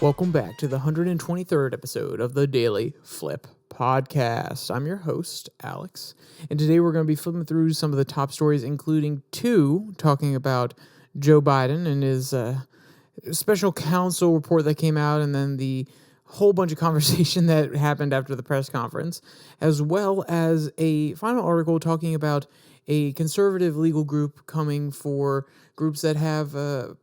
Welcome back to the 123rd episode of the Daily Flip podcast. I'm your host, Alex, and today we're going to be flipping through some of the top stories, including two talking about Joe Biden and his special counsel report that came out, and then the whole bunch of conversation that happened after the press conference, as well as a final article talking about a conservative legal group coming for groups that have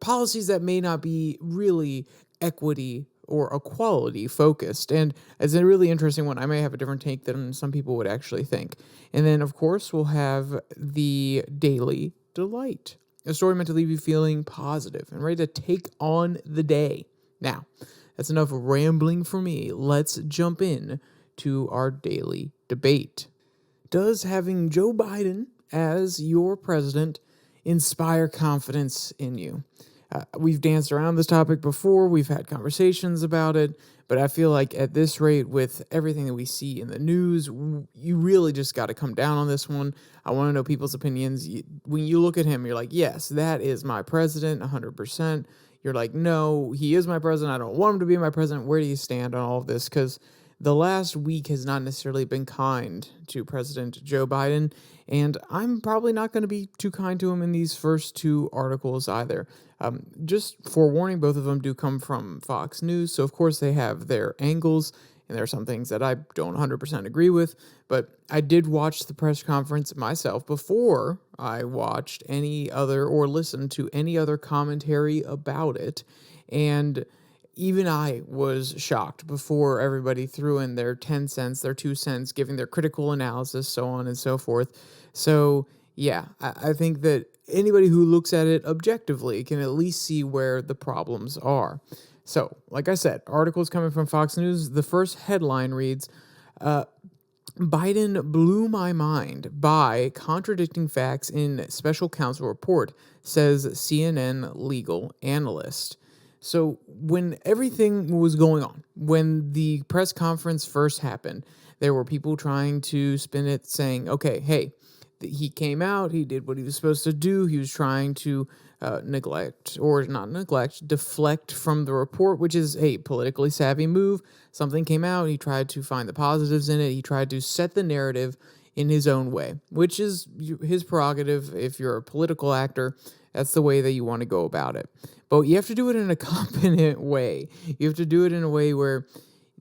policies that may not be really equity or equality focused. And it's a really interesting one. I may have a different take than some people would actually think. And then, of course, we'll have the Daily Delight, a story meant to leave you feeling positive and ready to take on the day. Now, that's enough rambling for me. Let's jump in to our daily debate. Does having Joe Biden as your president inspire confidence in you? We've danced around this topic before. We've had conversations about it, but I feel like at this rate, with everything that we see in the news, you really just got to come down on this one. I want to know people's opinions. When you look at him, you're like, yes, that is my president, 100%. You're like, no, he is my president. I don't want him to be my president. Where do you stand on all of this? Because the last week has not necessarily been kind to President Joe Biden, and I'm probably not going to be too kind to him in these first two articles either. Just forewarning, both of them do come from Fox News, so of course they have their angles, and there are some things that I don't 100% agree with, but I did watch the press conference myself before I watched any other or listened to any other commentary about it, and even I was shocked before everybody threw in their 10 cents, their 2 cents, giving their critical analysis, so on and so forth. So, yeah, I think that anybody who looks at it objectively can at least see where the problems are. So, like I said, articles coming from Fox News. The first headline reads, Biden blew my mind by contradicting facts in special counsel report, says CNN legal analyst. So when everything was going on, when the press conference first happened, there were people trying to spin it saying, okay, hey, he came out, he did what he was supposed to do, he was trying to deflect from the report, which is a politically savvy move. Something came out, he tried to find the positives in it, he tried to set the narrative in his own way, which is his prerogative. If you're a political actor, that's the way that you want to go about it. But you have to do it in a competent way. You have to do it in a way where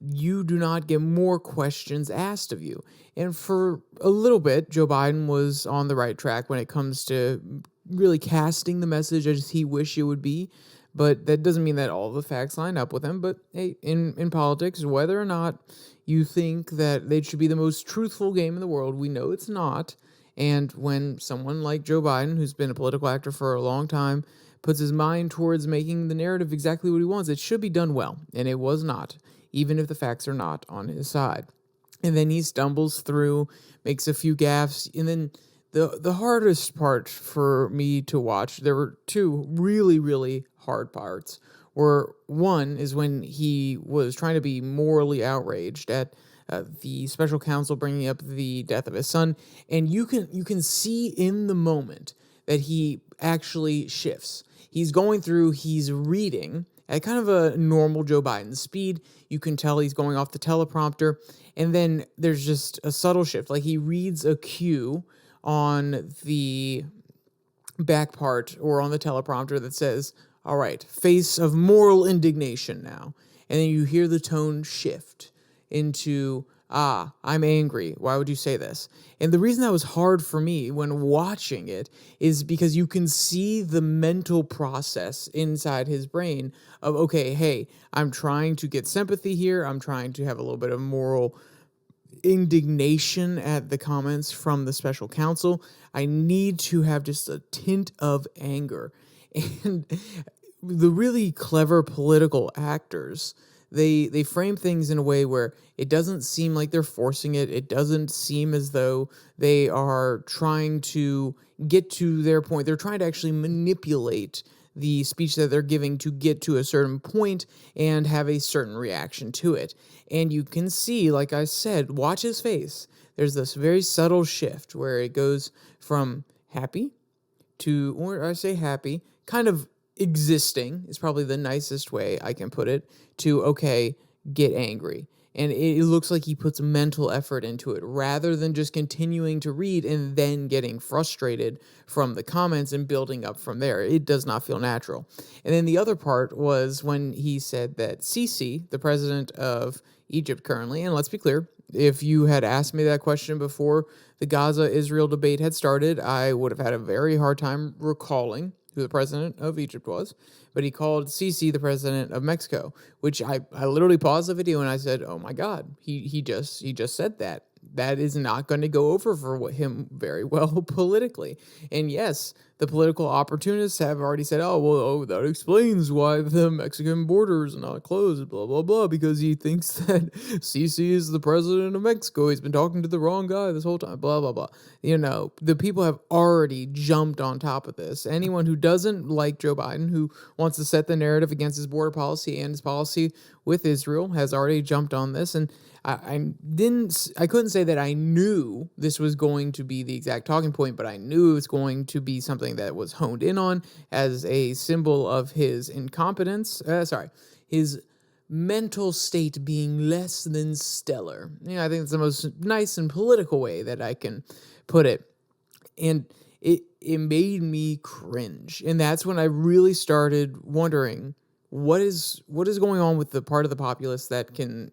you do not get more questions asked of you. And for a little bit, Joe Biden was on the right track when it comes to really casting the message as he wished it would be. But that doesn't mean that all the facts line up with him. But hey, in politics, whether or not you think that they should be the most truthful game in the world, we know it's not. And when someone like Joe Biden, who's been a political actor for a long time, puts his mind towards making the narrative exactly what he wants, it should be done well. And it was not, even if the facts are not on his side. And then he stumbles through, makes a few gaffes, and then the hardest part for me to watch, there were two really, really hard parts, where one is when he was trying to be morally outraged at the special counsel bringing up the death of his son, and you can see in the moment that he actually shifts. He's going through, he's reading at kind of a normal Joe Biden speed. You can tell he's going off the teleprompter, and then there's just a subtle shift. Like he reads a cue on the back part or on the teleprompter that says, all right, face of moral indignation now. And then you hear the tone shift into, I'm angry. Why would you say this? And the reason that was hard for me when watching it is because you can see the mental process inside his brain of, okay, hey, I'm trying to get sympathy here. I'm trying to have a little bit of moral indignation at the comments from the special counsel. I need to have just a tint of anger. And the really clever political actors, they frame things in a way where it doesn't seem like they're forcing it. It doesn't seem as though they are trying to get to their point. They're trying to actually manipulate the speech that they're giving to get to a certain point and have a certain reaction to it. And you can see, like I said, watch his face. There's this very subtle shift where it goes from happy to, or I say happy, kind of existing is probably the nicest way I can put it, to, okay, get angry. And it looks like he puts mental effort into it rather than just continuing to read and then getting frustrated from the comments and building up from there. It does not feel natural. And then the other part was when he said that Sisi, the president of Egypt currently, and let's be clear, if you had asked me that question before the Gaza-Israel debate had started, I would have had a very hard time recalling who the president of Egypt was, but he called Sisi the president of Mexico, which I literally paused the video and I said, "Oh my God, he just said that. That is not going to go over for him very well politically." And yes, the political opportunists have already said, that explains why the Mexican border is not closed, blah, blah, blah, because he thinks that Sisi is the president of Mexico. He's been talking to the wrong guy this whole time, blah, blah, blah. The people have already jumped on top of this. Anyone who doesn't like Joe Biden, who wants to set the narrative against his border policy and his policy with Israel, has already jumped on this. And I couldn't say that I knew this was going to be the exact talking point, but I knew it was going to be something that was honed in on as a symbol of his incompetence. His mental state being less than stellar. I think it's the most nice and political way that I can put it. And it made me cringe. And that's when I really started wondering what is going on with the part of the populace that can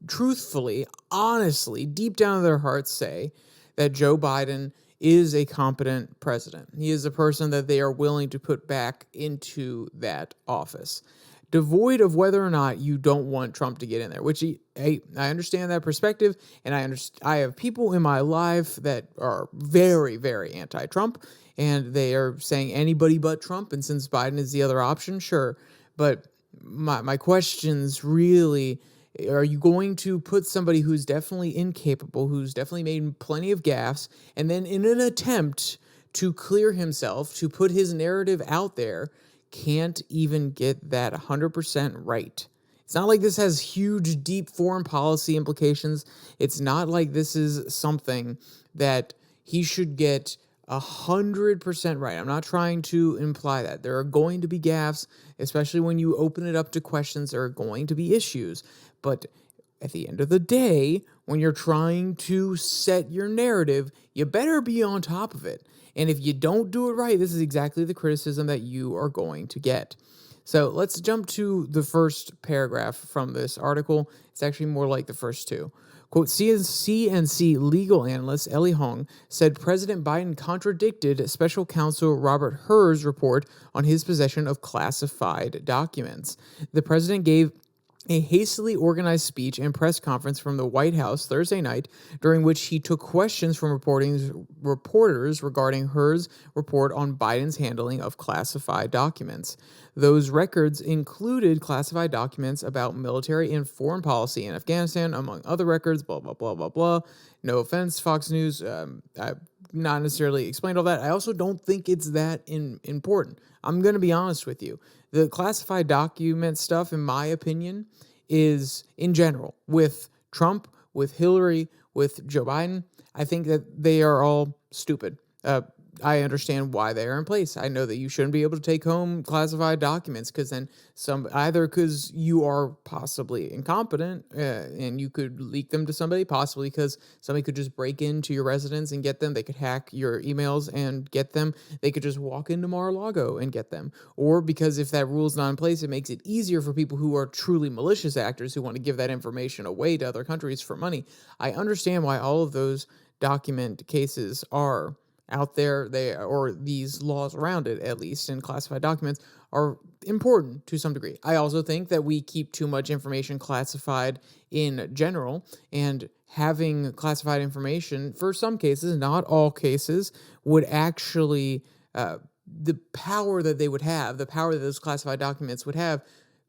truthfully, honestly, deep down in their hearts say that Joe Biden is a competent president. He is a person that they are willing to put back into that office, devoid of whether or not you don't want Trump to get in there, which I understand that perspective, and I have people in my life that are very, very anti-Trump, and they are saying anybody but Trump, and since Biden is the other option, sure. But my questions really, are you going to put somebody who's definitely incapable, who's definitely made plenty of gaffes, and then in an attempt to clear himself, to put his narrative out there, can't even get that 100% right? It's not like this has huge, deep foreign policy implications. It's not like this is something that he should get 100% right. I'm not trying to imply that. There are going to be gaffes, especially when you open it up to questions. There are going to be issues. But at the end of the day, when you're trying to set your narrative, you better be on top of it. And if you don't do it right, this is exactly the criticism that you are going to get. So let's jump to the first paragraph from this article. It's actually more like the first two. Quote, CNC legal analyst Ellie Hong said President Biden contradicted Special Counsel Robert Hur's report on his possession of classified documents. The president gave a hastily organized speech and press conference from the White House Thursday night, during which he took questions from reporters regarding Hur's report on Biden's handling of classified documents. Those records included classified documents about military and foreign policy in Afghanistan, among other records, blah, blah, blah, blah, blah. No offense, Fox News. I've not necessarily explained all that. I also don't think it's that important. I'm going to be honest with you. The classified document stuff, in my opinion, is in general with Trump, with Hillary, with Joe Biden. I think that they are all stupid. I understand why they are in place. I know that you shouldn't be able to take home classified documents because then either because you are possibly incompetent and you could leak them to somebody, possibly because somebody could just break into your residence and get them. They could hack your emails and get them. They could just walk into Mar-a-Lago and get them. Or because if that rule is not in place, it makes it easier for people who are truly malicious actors who want to give that information away to other countries for money. I understand why all of those document cases are out there, or these laws around it, at least in classified documents, are important to some degree. I also think that we keep too much information classified in general, and having classified information for some cases, not all cases, would actually, the power that they would have, the power that those classified documents would have,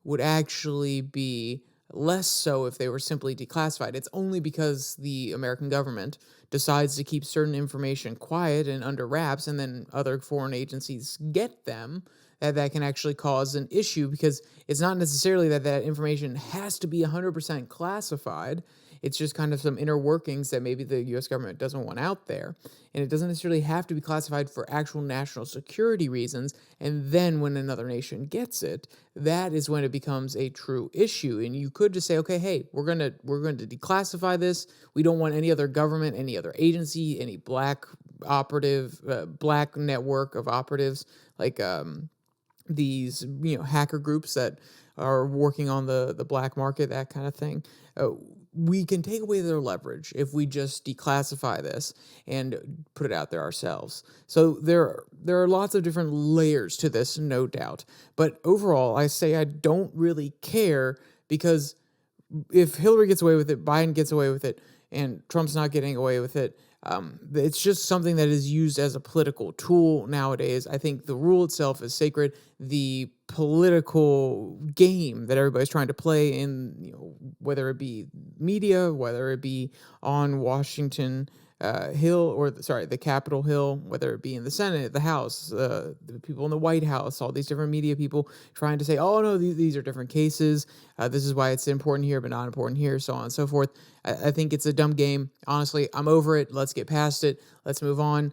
would actually be less so if they were simply declassified. It's only because the American government decides to keep certain information quiet and under wraps, and then other foreign agencies get them, that can actually cause an issue, because it's not necessarily that information has to be 100% classified. It's just kind of some inner workings that maybe the US government doesn't want out there. And it doesn't necessarily have to be classified for actual national security reasons. And then when another nation gets it, that is when it becomes a true issue. And you could just say, okay, hey, we're going to declassify this. We don't want any other government, any other agency, any black network of operatives like these hacker groups that are working on the black market, that kind of thing. We can take away their leverage if we just declassify this and put it out there ourselves. So there are lots of different layers to this, no doubt. But overall, I say I don't really care, because if Hillary gets away with it, Biden gets away with it, and Trump's not getting away with it, it's just something that is used as a political tool nowadays. I think the rule itself is sacred. The political game that everybody's trying to play in, whether it be media, whether it be on Washington Hill, or the Capitol Hill, whether it be in the Senate, the House, the people in the White House, all these different media people trying to say, oh no, these are different cases. This is why it's important here, but not important here, so on and so forth. I think it's a dumb game. Honestly, I'm over it. Let's get past it. Let's move on.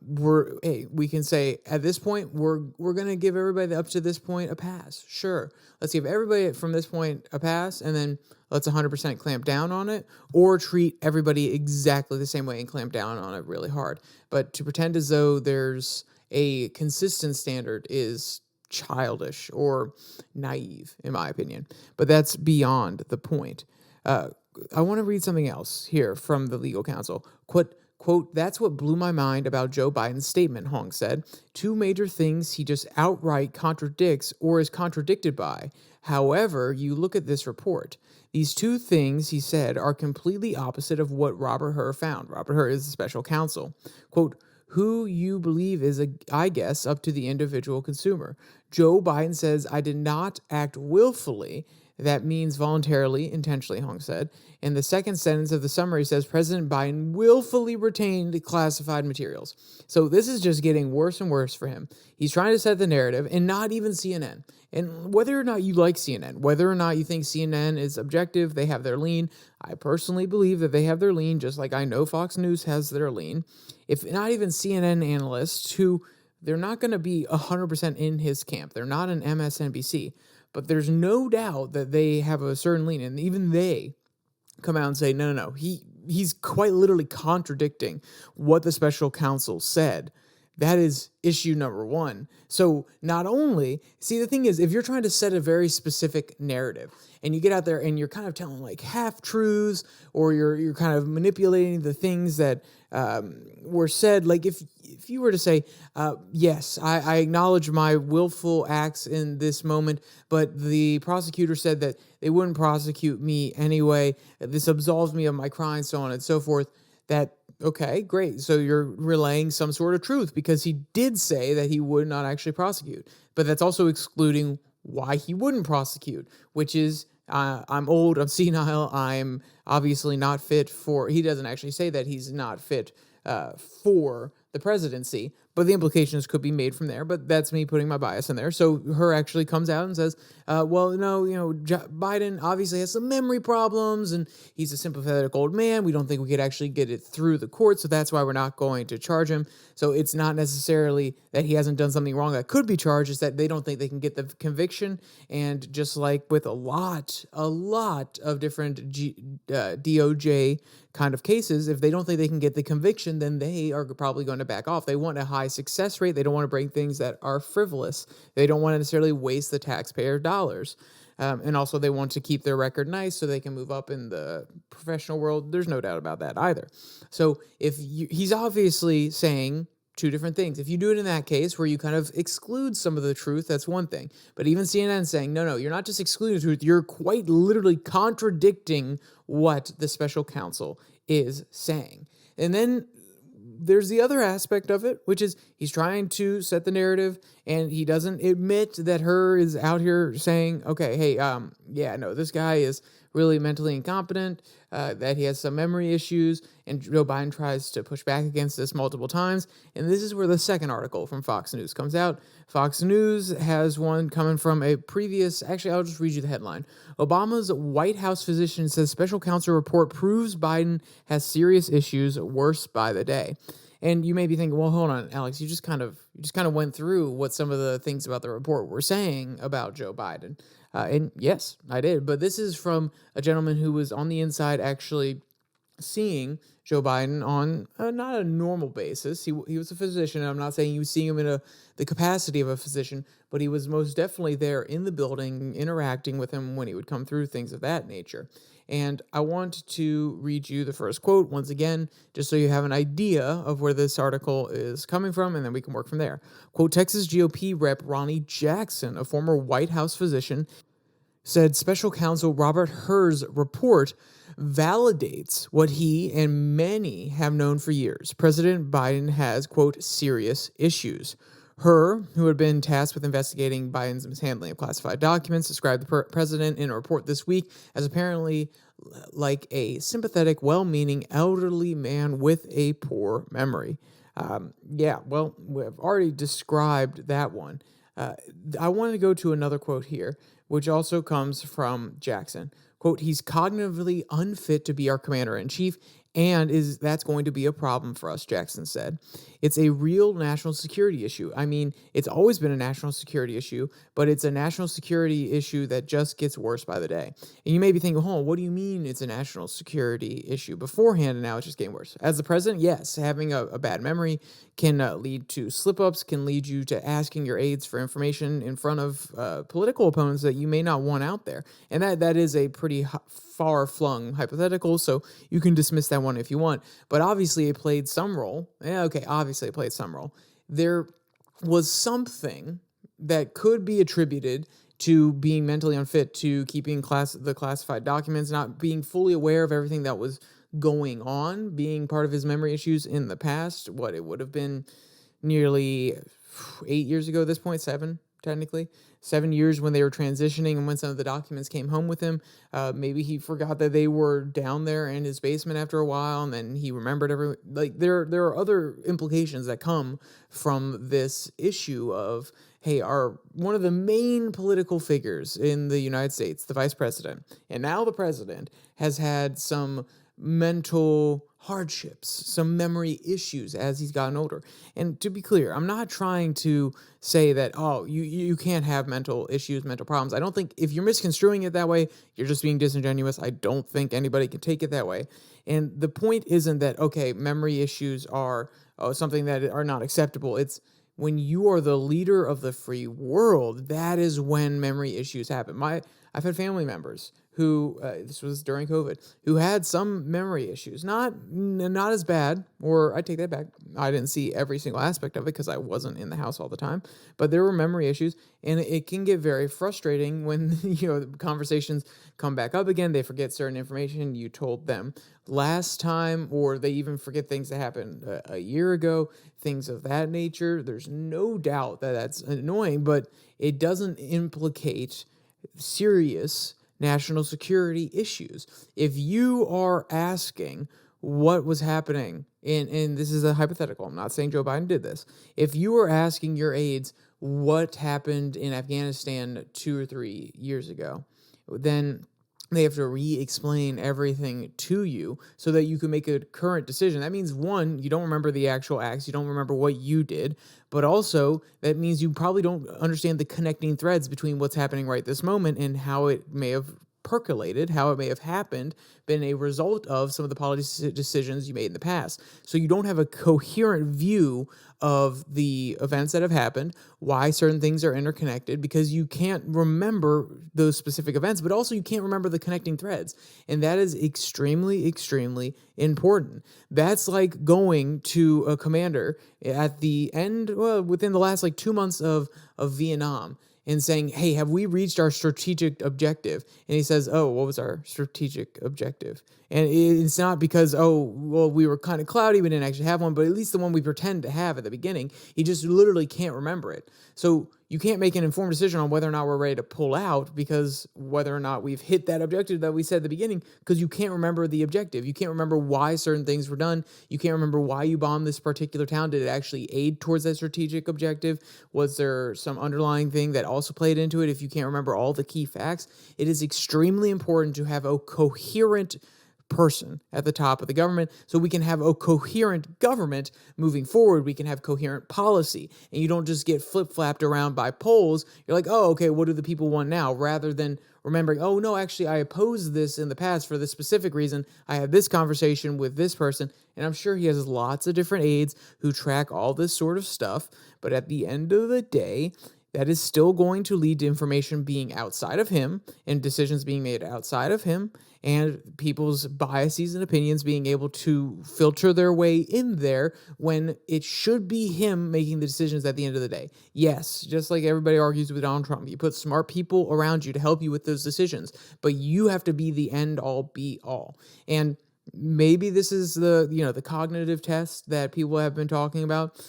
We can say at this point, we're gonna give everybody up to this point a pass. Sure, let's give everybody from this point a pass, and then let's 100% clamp down on it, or treat everybody exactly the same way and clamp down on it really hard. But to pretend as though there's a consistent standard is childish or naive, in my opinion. But that's beyond the point. I want to read something else here from the legal counsel. Quote, that's what blew my mind about Joe Biden's statement, Hong said. Two major things he just outright contradicts or is contradicted by. However, you look at this report. These two things, he said, are completely opposite of what Robert Hur found. Robert Hur is the special counsel. Quote, who you believe is, I guess, up to the individual consumer. Joe Biden says, I did not act willfully. That means voluntarily, intentionally, Hong said. And the second sentence of the summary says President Biden willfully retained classified materials. So this is just getting worse and worse for him. He's trying to set the narrative, and not even CNN. And whether or not you like CNN, whether or not you think CNN is objective, they have their lean. I personally believe that they have their lean, just like I know Fox News has their lean. If not even CNN analysts, who they're not going to be 100% in his camp. They're not an MSNBC. But there's no doubt that they have a certain lean, and even they come out and say, no. He's quite literally contradicting what the special counsel said. That is issue number one. So not only, see, the thing is, if you're trying to set a very specific narrative and you get out there and you're kind of telling like half truths, or you're kind of manipulating the things that were said, like if you were to say, yes, I acknowledge my willful acts in this moment, but the prosecutor said that they wouldn't prosecute me anyway, this absolves me of my crime, so on and so forth, that, okay, great. So you're relaying some sort of truth, because he did say that he would not actually prosecute. But that's also excluding why he wouldn't prosecute, which is, I'm old, I'm senile, I'm obviously not fit for, he doesn't actually say that he's not fit for the presidency, but the implications could be made from there. But that's me putting my bias in there. So Hur actually comes out and says, well, no, Biden obviously has some memory problems, and he's a sympathetic old man. We don't think we could actually get it through the court, so that's why we're not going to charge him. So it's not necessarily that he hasn't done something wrong that could be charged, it's that they don't think they can get the conviction. And just like with a lot of different DOJ kind of cases, if they don't think they can get the conviction, then they are probably going to back off. They want a high success rate. They don't want to bring things that are frivolous. They don't want to necessarily waste the taxpayer dollars. And also they want to keep their record nice so they can move up in the professional world. There's no doubt about that either. So he's obviously saying two different things. If you do it in that case where you kind of exclude some of the truth, that's one thing. But even CNN saying, no, you're not just excluding the truth, you're quite literally contradicting what the special counsel is saying. And then there's the other aspect of it, which is he's trying to set the narrative, and he doesn't admit that Hur is out here saying, okay, hey, this guy is really mentally incompetent, that he has some memory issues, and Joe Biden tries to push back against this multiple times. And this is where the second article from Fox News comes out. Fox News has one coming from a previous, actually, I'll just read you the headline. Obama's White House physician says special counsel report proves Biden has serious issues, worse by the day. And you may be thinking, well, hold on, Alex, you just kind of went through what some of the things about the report were saying about Joe Biden. And yes, I did. But this is from a gentleman who was on the inside actually seeing Joe Biden on not a normal basis. He was a physician, and I'm not saying you was seeing him in the capacity of a physician, but he was most definitely there in the building, interacting with him when he would come through, things of that nature. And I want to read you the first quote once again, just so you have an idea of where this article is coming from, and then we can work from there. Quote, Texas GOP Rep. Ronnie Jackson, a former White House physician, said special counsel Robert Hur's report validates what he and many have known for years. President Biden has, quote, serious issues. Hur, who had been tasked with investigating Biden's mishandling of classified documents, described the president in a report this week as apparently like a sympathetic, well-meaning elderly man with a poor memory. Well, we've already described that one. I want to go to another quote here, which also comes from Jackson. Quote, he's cognitively unfit to be our commander-in-chief, and that's going to be a problem for us, Jackson said. It's a real national security issue. I mean, it's always been a national security issue, but it's a national security issue that just gets worse by the day. And you may be thinking, what do you mean it's a national security issue beforehand and now it's just getting worse? As the president, yes, having a bad memory can lead to slip-ups, can lead you to asking your aides for information in front of political opponents that you may not want out there. And that is a pretty far-flung hypothetical, so you can dismiss that one if you want. But obviously it played some role. Obviously it played some role. There was something that could be attributed to being mentally unfit, to keeping the classified documents, not being fully aware of everything that was going on, being part of his memory issues in the past. What it would have been nearly 8 years ago at this point, 7, technically. 7 years when they were transitioning and when some of the documents came home with him. Maybe he forgot that they were down there in his basement after a while, and then he remembered there are other implications that come from this issue of, hey, one of the main political figures in the United States, the vice president, and now the president, has had some mental hardships, some memory issues as he's gotten older. And to be clear, I'm not trying to say that, you can't have mental issues, mental problems. I don't think, if you're misconstruing it that way, you're just being disingenuous. I don't think anybody can take it that way. And the point isn't that, memory issues are something that are not acceptable. It's when you are the leader of the free world, that is when memory issues happen. I've had family members who, this was during COVID, who had some memory issues. Not as bad, or I take that back. I didn't see every single aspect of it because I wasn't in the house all the time. But there were memory issues, and it can get very frustrating when the conversations come back up again. They forget certain information you told them last time, or they even forget things that happened a year ago, things of that nature. There's no doubt that that's annoying, but it doesn't implicate serious national security issues. If you are asking what was happening, and this is a hypothetical, I'm not saying Joe Biden did this. If you were asking your aides what happened in Afghanistan 2 or 3 years ago, then they have to re-explain everything to you so that you can make a current decision. That means, one, you don't remember the actual acts, you don't remember what you did, but also that means you probably don't understand the connecting threads between what's happening right this moment and how it may have percolated, how it may have happened, been a result of some of the policy decisions you made in the past. So you don't have a coherent view of the events that have happened, why certain things are interconnected, because you can't remember those specific events, but also you can't remember the connecting threads. And that is extremely, extremely important. That's like going to a commander at the end, within the last 2 months of Vietnam, and saying, hey, have we reached our strategic objective? And he says, what was our strategic objective? And it's not because, we were kind of cloudy, we didn't actually have one, but at least the one we pretend to have at the beginning, he just literally can't remember it. So you can't make an informed decision on whether or not we're ready to pull out, because whether or not we've hit that objective that we said at the beginning, because you can't remember the objective. You can't remember why certain things were done. You can't remember why you bombed this particular town. Did it actually aid towards that strategic objective? Was there some underlying thing that also played into it? If you can't remember all the key facts, it is extremely important to have a coherent person at the top of the government, so we can have a coherent government moving forward. We can have coherent policy, and you don't just get flip-flapped around by polls. You're like, oh, okay, what do the people want now? Rather than remembering, oh, no, actually, I opposed this in the past for this specific reason. I had this conversation with this person, and I'm sure he has lots of different aides who track all this sort of stuff, but at the end of the day, that is still going to lead to information being outside of him and decisions being made outside of him, and people's biases and opinions being able to filter their way in there when it should be him making the decisions at the end of the day. Yes, just like everybody argues with Donald Trump, you put smart people around you to help you with those decisions, but you have to be the end all be all. And maybe this is the cognitive test that people have been talking about.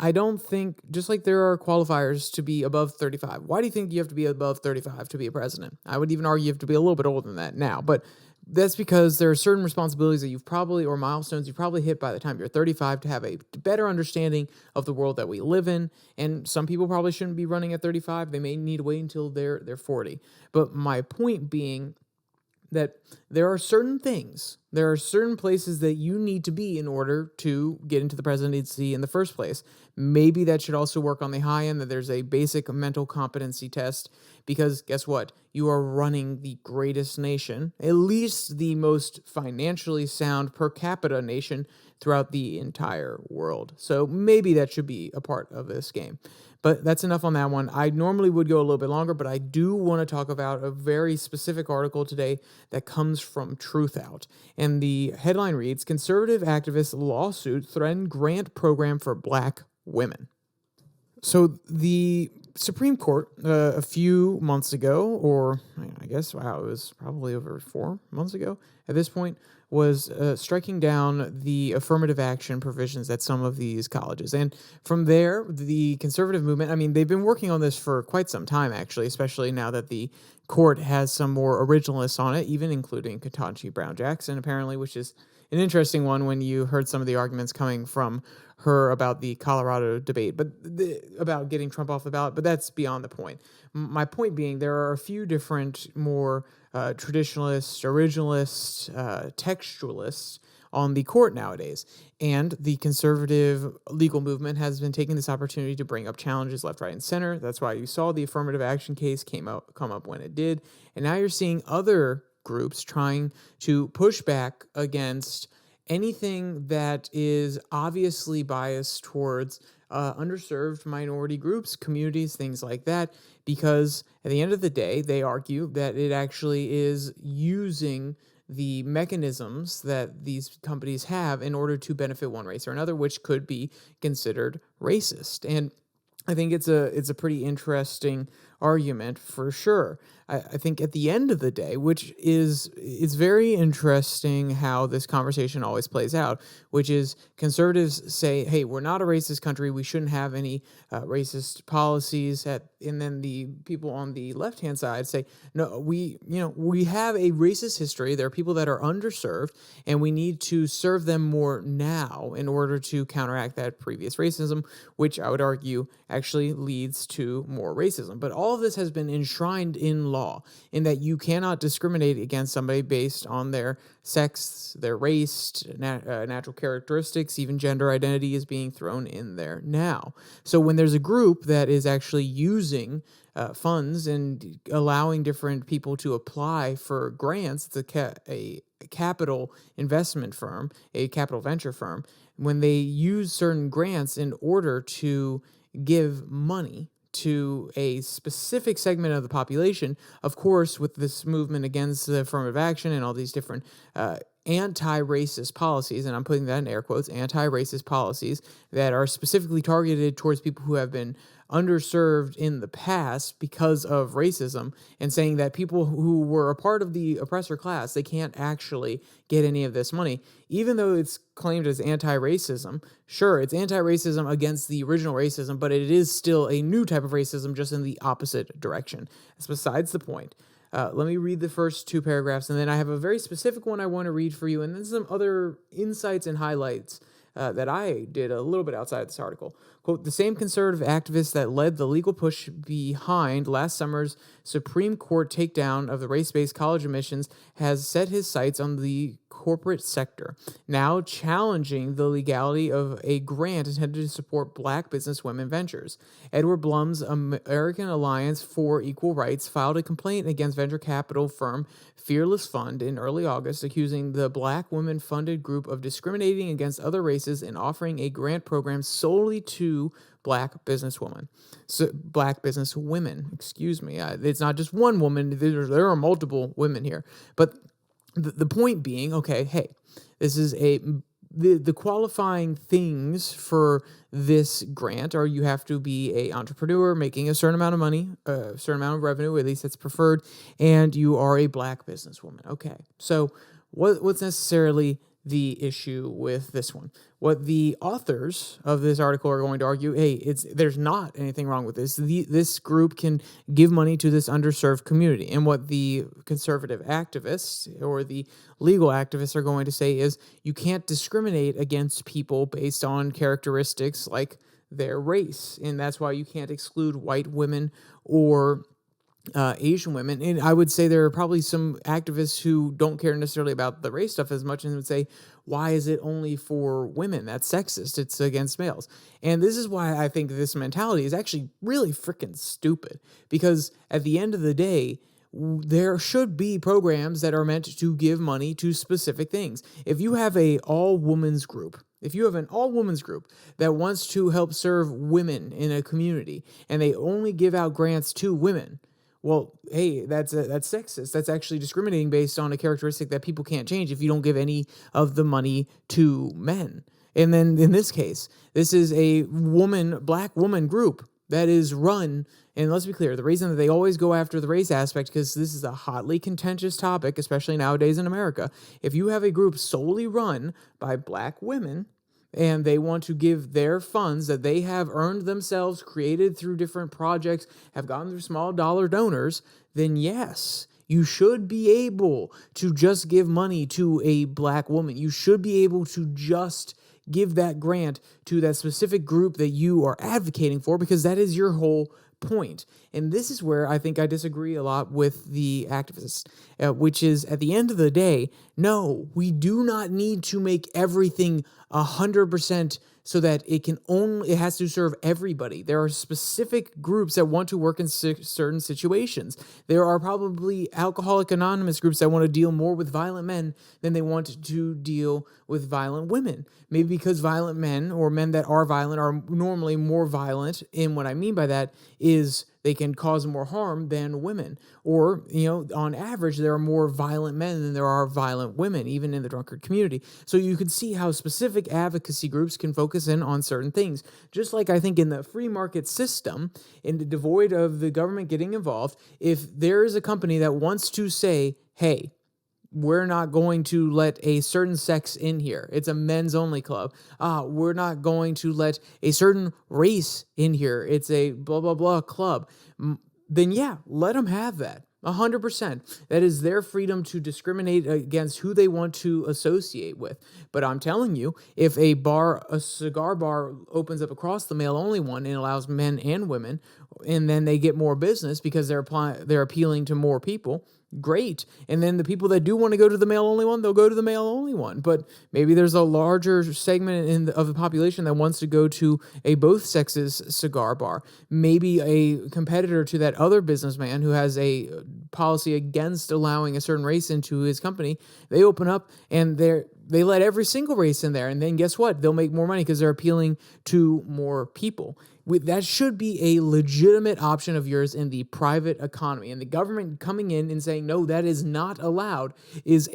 I don't think, just like there are qualifiers to be above 35. Why do you think you have to be above 35 to be a president? I would even argue you have to be a little bit older than that now, but that's because there are certain responsibilities that or milestones you've probably hit by the time you're 35 to have a better understanding of the world that we live in. And some people probably shouldn't be running at 35. They may need to wait until they're 40. But my point being that there are certain places that you need to be in order to get into the presidency in the first place. Maybe that should also work on the high end, that there's a basic mental competency test, because guess what? You are running the greatest nation, at least the most financially sound per capita nation throughout the entire world. So maybe that should be a part of this game. But that's enough on that one. I normally would go a little bit longer, but I do want to talk about a very specific article today that comes from Truthout. And the headline reads, Conservative Activist Lawsuit Threatened Grant Program for Black Women. So the Supreme Court a few months ago, or I guess, it was probably over 4 months ago at this point, was striking down the affirmative action provisions at some of these colleges. And from there, the conservative movement, they've been working on this for quite some time, actually, especially now that the court has some more originalists on it, even including Ketanji Brown Jackson, apparently, which is an interesting one when you heard some of the arguments coming from her about the Colorado debate, but about getting Trump off the ballot, but that's beyond the point. My point being, there are a few different more traditionalists, originalists, textualists on the court nowadays, and the conservative legal movement has been taking this opportunity to bring up challenges left, right, and center. That's why you saw the affirmative action case come up when it did, and now you're seeing other groups trying to push back against anything that is obviously biased towards underserved minority groups, communities, things like that, because at the end of the day, they argue that it actually is using the mechanisms that these companies have in order to benefit one race or another, which could be considered racist. And I think it's a pretty interesting argument for sure. I think at the end of the day, which is very interesting how this conversation always plays out, which is conservatives say, hey, we're not a racist country. We shouldn't have any racist policies. And then the people on the left-hand side say, no, we have a racist history. There are people that are underserved, and we need to serve them more now in order to counteract that previous racism, which I would argue actually leads to more racism. But all of this has been enshrined in law, in that you cannot discriminate against somebody based on their sex, their race, natural characteristics, even gender identity is being thrown in there now. So when there's a group that is actually using funds and allowing different people to apply for grants, a capital investment firm, a capital venture firm, when they use certain grants in order to give money to a specific segment of the population, of course, with this movement against the affirmative action and all these different anti-racist policies, and I'm putting that in air quotes, anti-racist policies that are specifically targeted towards people who have been underserved in the past because of racism, and saying that people who were a part of the oppressor class, they can't actually get any of this money, even though it's claimed as anti-racism. Sure, it's anti-racism against the original racism, but it is still a new type of racism, just in the opposite direction. That's besides the point. Let me read the first two paragraphs, and then I have a very specific one I want to read for you, and then some other insights and highlights that I did a little bit outside of this article. Quote, the same conservative activist that led the legal push behind last summer's Supreme Court takedown of the race-based college admissions has set his sights on the corporate sector, now challenging the legality of a grant intended to support black businesswomen ventures. Edward Blum's American Alliance for Equal Rights filed a complaint against venture capital firm Fearless Fund in early August, accusing the black women-funded group of discriminating against other races and offering a grant program solely to black businesswomen. Excuse me. It's not just one woman. There are multiple women here. But the point being, okay, hey, this is the qualifying things for this grant are you have to be a entrepreneur making a certain amount of money, a certain amount of revenue, at least that's preferred, and you are a black businesswoman. Okay, so what's necessarily the issue with this one? What the authors of this article are going to argue, hey, there's not anything wrong with this. This group can give money to this underserved community. And what the conservative activists or the legal activists are going to say is you can't discriminate against people based on characteristics like their race. And that's why you can't exclude white women or Asian women. And I would say there are probably some activists who don't care necessarily about the race stuff as much, and would say, why is it only for women? That's sexist. It's against males. And this is why I think this mentality is actually really freaking stupid, because at the end of the day, there should be programs that are meant to give money to specific things. If you have an all-women's group that wants to help serve women in a community, and they only give out grants to women, well, hey, that's sexist. That's actually discriminating based on a characteristic that people can't change if you don't give any of the money to men. And then in this case, this is a black woman group that is run, and let's be clear, the reason that they always go after the race aspect, because this is a hotly contentious topic, especially nowadays in America. If you have a group solely run by black women, and they want to give their funds that they have earned themselves, created through different projects, have gotten through small dollar donors, then yes, you should be able to just give money to a black woman. You should be able to just give that grant to that specific group that you are advocating for, because that is your whole point. And this is where I think I disagree a lot with the activists, which is, at the end of the day, no, we do not need to make everything 100% so that it has to serve everybody. There are specific groups that want to work in certain situations. There are probably Alcoholics Anonymous groups that want to deal more with violent men than they want to deal with violent women. Maybe because violent men, or men that are violent, are normally more violent. And what I mean by that is they can cause more harm than women. Or, on average, there are more violent men than there are violent women, even in the drunkard community. So you can see how specific advocacy groups can focus in on certain things. Just like I think in the free market system, devoid of the government getting involved, if there is a company that wants to say, hey, we're not going to let a certain sex in here, it's a men's only club. We're not going to let a certain race in here, it's a blah, blah, blah club. Then yeah, let them have that. 100%. That is their freedom to discriminate against who they want to associate with. But I'm telling you, if a cigar bar opens up across the male-only one and allows men and women, and then they get more business because they're appealing to more people, great. And then the people that do want to go to the male-only one, they'll go to the male-only one. But maybe there's a larger segment of the population that wants to go to a both sexes cigar bar. Maybe a competitor to that other businessman who has a policy against allowing a certain race into his company, they open up and they let every single race in there. And then guess what? They'll make more money because they're appealing to more people. That should be a legitimate option of yours in the private economy. And the government coming in and saying, no, that is not allowed, is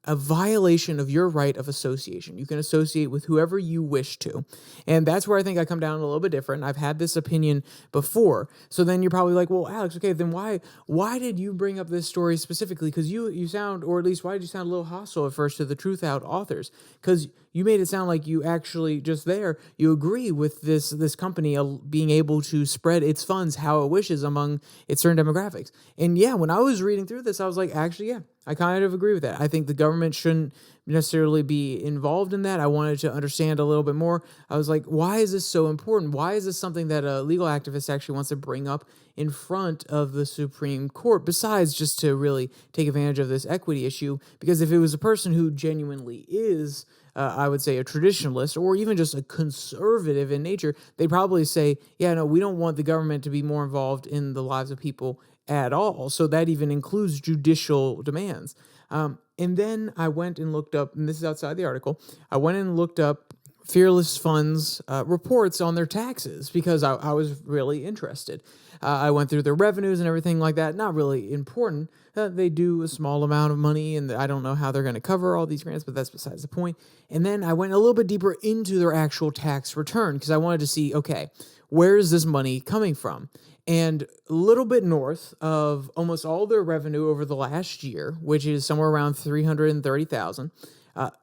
a violation of your right of association. You can associate with whoever you wish to. And that's where I think I come down a little bit different. I've had this opinion before. So then you're probably like, well, Alex, okay, then why did you bring up this story specifically? Because you sound, or at least why did you sound a little hostile at first to the Truth Out authors? Because you made it sound like you actually just there, you agree with this company being able to spread its funds how it wishes among its certain demographics. And yeah, when I was reading through this, I was like, actually, yeah, I kind of agree with that. I think the government shouldn't necessarily be involved in that. I wanted to understand a little bit more. I was like, why is this so important? Why is this something that a legal activist actually wants to bring up in front of the Supreme Court, besides just to really take advantage of this equity issue? Because if it was a person who genuinely is, I would say, a traditionalist or even just a conservative in nature, they'd probably say, yeah, no, we don't want the government to be more involved in the lives of people at all. So that even includes judicial demands. And then I went and looked up, and this is outside the article, I went and looked up Fearless Funds reports on their taxes because I was really interested. I went through their revenues and everything like that. Not really important. They do a small amount of money, and I don't know how they're going to cover all these grants, but that's besides the point. And then I went a little bit deeper into their actual tax return because I wanted to see, okay, where is this money coming from? And a little bit north of almost all their revenue over the last year, which is somewhere around 330,000,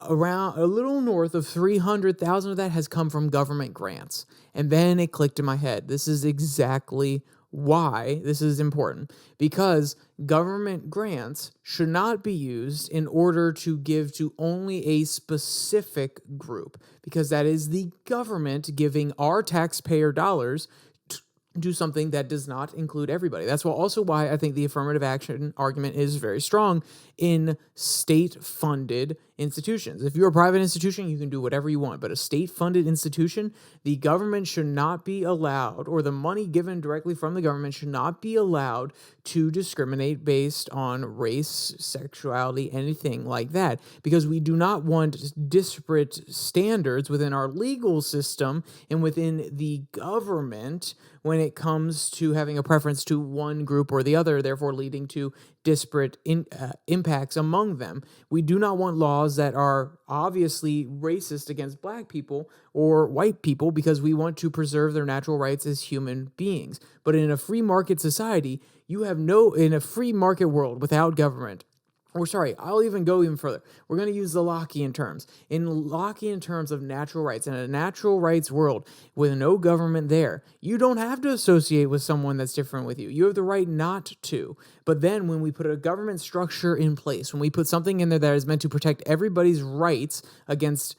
around a little north of 300,000 of that has come from government grants. And then it clicked in my head. This is exactly why this is important, because government grants should not be used in order to give to only a specific group, because that is the government giving our taxpayer dollars do something that does not include everybody. That's also why I think the affirmative action argument is very strong in state-funded institutions. If you're a private institution, you can do whatever you want, but a state-funded institution, the government should not be allowed, or the money given directly from the government should not be allowed to discriminate based on race, sexuality, anything like that, because we do not want disparate standards within our legal system and within the government when it comes to having a preference to one group or the other, therefore leading to disparate impacts among them. We do not want laws that are obviously racist against black people or white people because we want to preserve their natural rights as human beings. But in a free market society, in a free market world without government, I'll even go even further. We're going to use the Lockean terms. In Lockean terms of natural rights, in a natural rights world with no government there, you don't have to associate with someone that's different with you. You have the right not to. But then when we put a government structure in place, when we put something in there that is meant to protect everybody's rights against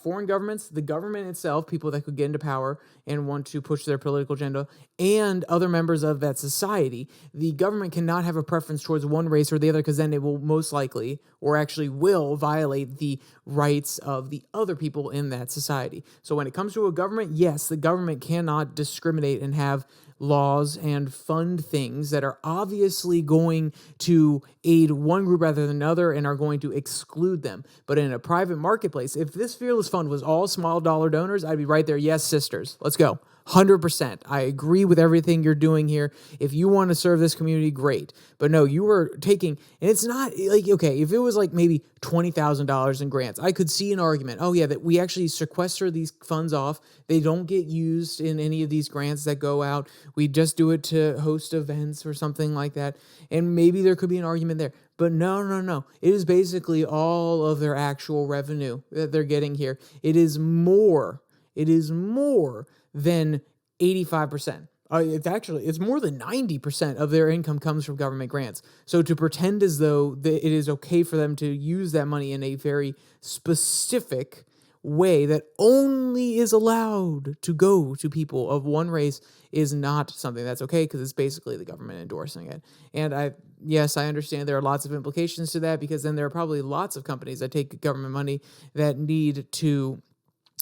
foreign governments, the government itself, people that could get into power and want to push their political agenda, and other members of that society, the government cannot have a preference towards one race or the other, because then it will most likely, or actually will, violate the rights of the other people in that society. So when it comes to a government, yes, the government cannot discriminate and have laws and fund things that are obviously going to aid one group rather than another and are going to exclude them. But in a private marketplace, if this Fearless Fund was all small dollar donors, I'd be right there. Yes, sisters, let's go. 100%. I agree with everything you're doing here. If you want to serve this community, great. But no, you were taking, and it's not like, okay, if it was like maybe $20,000 in grants, I could see an argument. Oh yeah, that we actually sequester these funds off. They don't get used in any of these grants that go out. We just do it to host events or something like that. And maybe there could be an argument there. But no. It is basically all of their actual revenue that they're getting here. It is more than 85%. It's more than 90% of their income comes from government grants. So to pretend as though it is okay for them to use that money in a very specific way that only is allowed to go to people of one race is not something that's okay, because it's basically the government endorsing it. And yes, I understand there are lots of implications to that, because then there are probably lots of companies that take government money that need to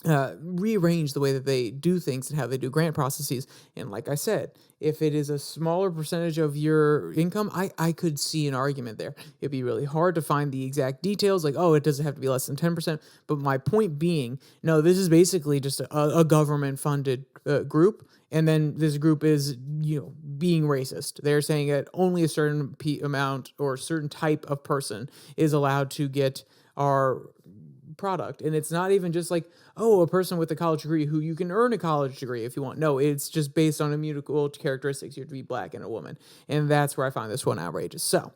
rearrange the way that they do things and how they do grant processes. And like I said, if it is a smaller percentage of your income, I could see an argument there. It'd be really hard to find the exact details, like, oh, it doesn't have to be less than 10%. But my point being, no, this is basically just a government-funded group. And then this group is, being racist. They're saying that only a certain amount or a certain type of person is allowed to get our product. And it's not even just like, oh, a person with a college degree who you can earn a college degree if you want. No, it's just based on immutable characteristics. You have to be black and a woman. And that's where I find this one outrageous. So,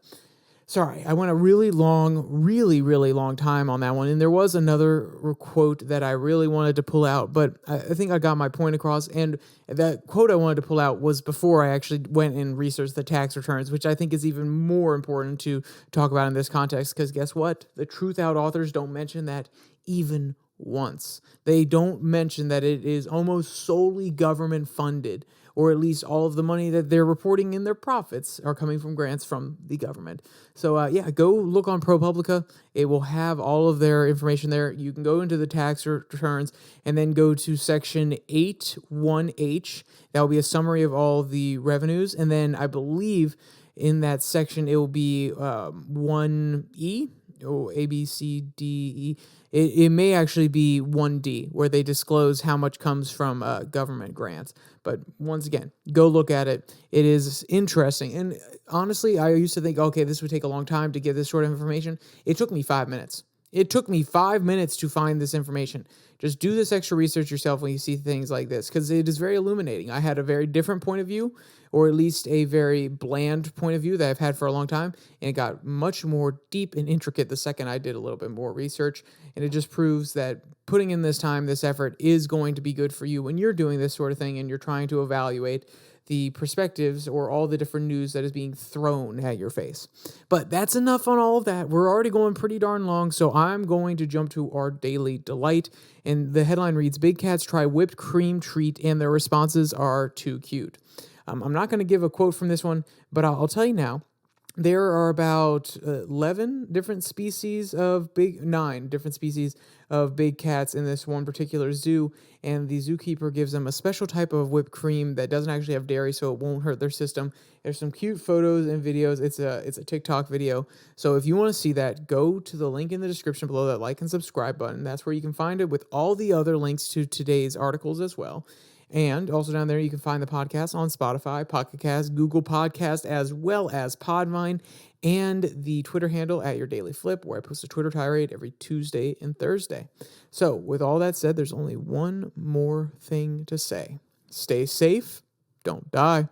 sorry, I went a really long time on that one. And there was another quote that I really wanted to pull out, but I think I got my point across. And that quote I wanted to pull out was before I actually went and researched the tax returns, which I think is even more important to talk about in this context. Because guess what? The Truth Out authors don't mention that even once. They don't mention that it is almost solely government funded, or at least all of the money that they're reporting in their profits are coming from grants from the government. So yeah, go look on ProPublica. It will have all of their information there. You can go into the tax returns and then go to section 8.1H. That will be a summary of all the revenues. And then I believe in that section, it will be 1E, or A, B, C, D, E. It may actually be 1D, where they disclose how much comes from government grants. But once again, go look at it. It is interesting. And honestly, I used to think, okay, this would take a long time to get this sort of information. It took me 5 minutes. It took me 5 minutes to find this information. Just do this extra research yourself when you see things like this, because it is very illuminating. I had a very different point of view, or at least a very bland point of view that I've had for a long time, and it got much more deep and intricate the second I did a little bit more research, and it just proves that putting in this time, this effort is going to be good for you when you're doing this sort of thing and you're trying to evaluate the perspectives or all the different news that is being thrown at your face. But that's enough on all of that. We're already going pretty darn long, so I'm going to jump to our daily delight. And the headline reads, Big cats try whipped cream treat and their responses are too cute. I'm not going to give a quote from this one, but I'll tell you now. There are about 9 different species of big cats in this one particular zoo, and the zookeeper gives them a special type of whipped cream that doesn't actually have dairy, so it won't hurt their system. There's some cute photos and videos. It's a TikTok video, so if you want to see that, go to the link in the description below, that like and subscribe button. That's where you can find it with all the other links to today's articles as well. And also down there, you can find the podcast on Spotify, Pocket Cast, Google Podcast, as well as Podvine, and the Twitter handle at Your Daily Flip, where I post a Twitter tirade every Tuesday and Thursday. So with all that said, there's only one more thing to say. Stay safe, don't die.